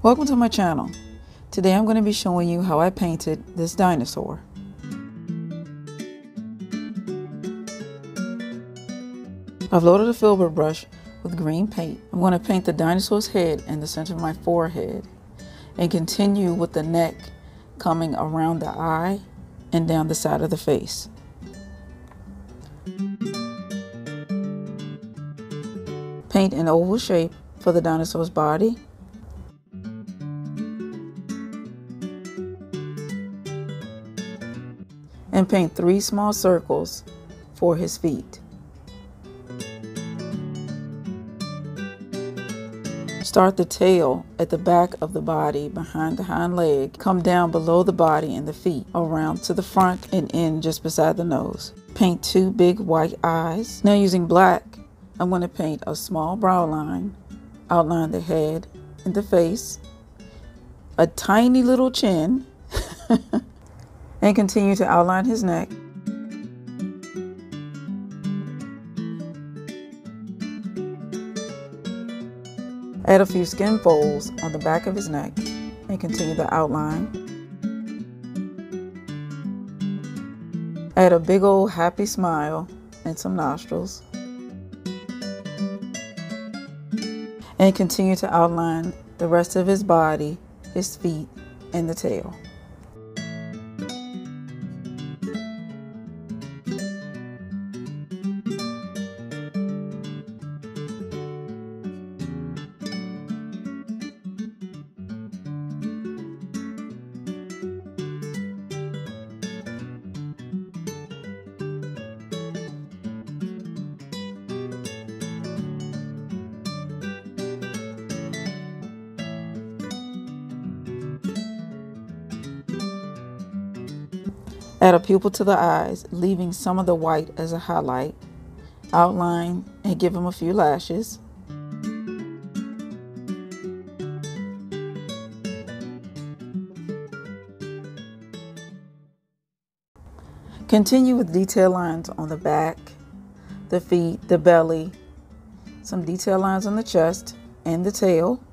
Welcome to my channel. Today I'm going to be showing you how I painted this dinosaur. I've loaded a filbert brush with green paint. I'm going to paint the dinosaur's head in the center of my forehead and continue with the neck coming around the eye and down the side of the face. Paint an oval shape for the dinosaur's body. And paint 3 small circles for his feet. Start the tail at the back of the body behind the hind leg. Come down below the body and the feet, around to the front and in just beside the nose. Paint 2 big white eyes. Now using black, I'm going to paint a small brow line, outline the head and the face, a tiny little chin, and continue to outline his neck. Add a few skin folds on the back of his neck and continue the outline. Add a big old happy smile and some nostrils. And continue to outline the rest of his body, his feet, and the tail. Add a pupil to the eyes, leaving some of the white as a highlight. Outline and give him a few lashes. Continue with detail lines on the back, the feet, the belly, some detail lines on the chest and the tail,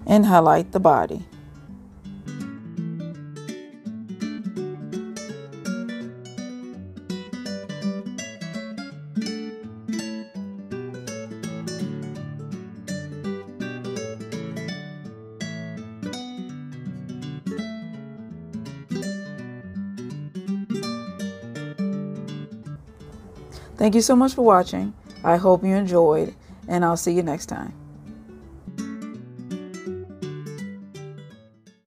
and highlight the body. Thank you so much for watching. I hope you enjoyed, and I'll see you next time.